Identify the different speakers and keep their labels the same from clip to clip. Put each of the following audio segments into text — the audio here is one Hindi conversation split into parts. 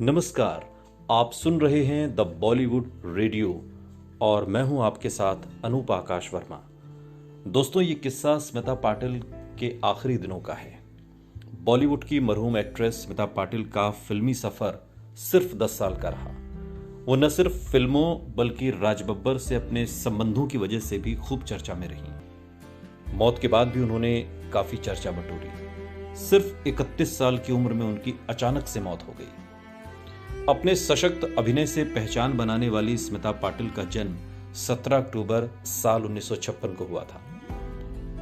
Speaker 1: नमस्कार। आप सुन रहे हैं द बॉलीवुड रेडियो और मैं हूं आपके साथ अनूप आकाश वर्मा। दोस्तों, ये किस्सा स्मिता पाटिल के आखिरी दिनों का है। बॉलीवुड की मरहूम एक्ट्रेस स्मिता पाटिल का फिल्मी सफर सिर्फ 10 साल का रहा। वो न सिर्फ फिल्मों बल्कि राज बब्बर से अपने संबंधों की वजह से भी खूब चर्चा में रही। मौत के बाद भी उन्होंने काफी चर्चा बटोरी। सिर्फ 31 साल की उम्र में उनकी अचानक से मौत हो गई। अपने सशक्त अभिनय से पहचान बनाने वाली स्मिता पाटिल का जन्म 17 अक्टूबर साल 1956 को हुआ था।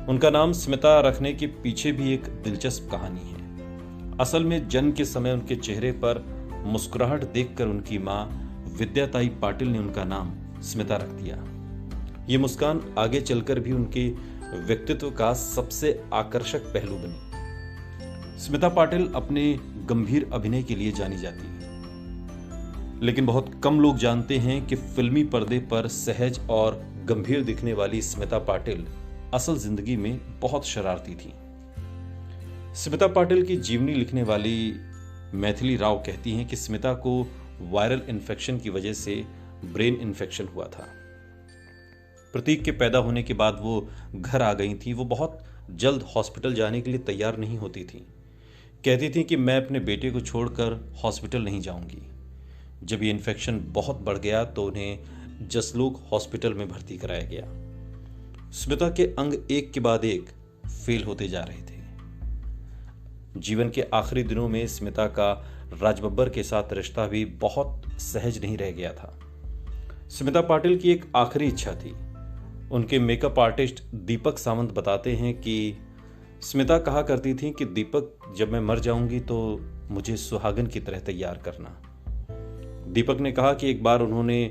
Speaker 1: उनका नाम स्मिता रखने के पीछे भी एक दिलचस्प कहानी है। असल में जन्म के समय उनके चेहरे पर मुस्कुराहट देखकर उनकी मां विद्याताई पाटिल ने उनका नाम स्मिता रख दिया। ये मुस्कान आगे चलकर भी उनके व्यक्तित्व का सबसे आकर्षक पहलू बनी। स्मिता पाटिल अपने गंभीर अभिनय के लिए जानी जाती है, लेकिन बहुत कम लोग जानते हैं कि फिल्मी पर्दे पर सहज और गंभीर दिखने वाली स्मिता पाटिल असल जिंदगी में बहुत शरारती थी। स्मिता पाटिल की जीवनी लिखने वाली मैथिली राव कहती हैं कि स्मिता को वायरल इन्फेक्शन की वजह से ब्रेन इन्फेक्शन हुआ था। प्रतीक के पैदा होने के बाद वो घर आ गई थी। वो बहुत जल्द हॉस्पिटल जाने के लिए तैयार नहीं होती थी। कहती थी कि मैं अपने बेटे को छोड़कर हॉस्पिटल नहीं जाऊंगी। जब ये इन्फेक्शन बहुत बढ़ गया तो उन्हें जसलोक हॉस्पिटल में भर्ती कराया गया। स्मिता के अंग एक के बाद एक फेल होते जा रहे थे। जीवन के आखिरी दिनों में स्मिता का राज बब्बर के साथ रिश्ता भी बहुत सहज नहीं रह गया था। स्मिता पाटिल की एक आखिरी इच्छा थी। उनके मेकअप आर्टिस्ट दीपक सावंत बताते हैं कि स्मिता कहा करती थी कि दीपक, जब मैं मर जाऊंगी तो मुझे सुहागन की तरह तैयार करना। दीपक ने कहा कि एक बार उन्होंने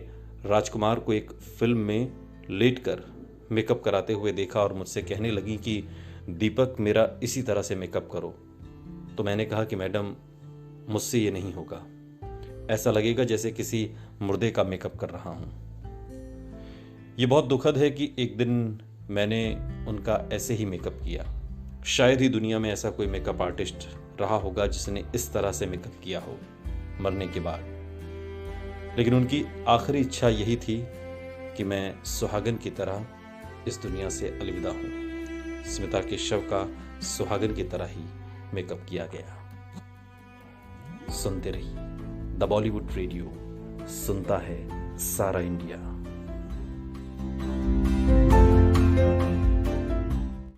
Speaker 1: राजकुमार को एक फिल्म में लेटकर मेकअप कराते हुए देखा और मुझसे कहने लगी कि दीपक, मेरा इसी तरह से मेकअप करो। तो मैंने कहा कि मैडम, मुझसे ये नहीं होगा। ऐसा लगेगा जैसे किसी मुर्दे का मेकअप कर रहा हूं। ये बहुत दुखद है कि एक दिन मैंने उनका ऐसे ही मेकअप किया। शायद ही दुनिया में ऐसा कोई मेकअप आर्टिस्ट रहा होगा जिसने इस तरह से मेकअप किया हो मरने के बाद। लेकिन उनकी आखिरी इच्छा यही थी कि मैं सुहागन की तरह इस दुनिया से अलविदा हूं। स्मिता के शव का सुहागन की तरह ही मेकअप किया गया। सुनते रहिए द बॉलीवुड रेडियो, सुनता है सारा इंडिया।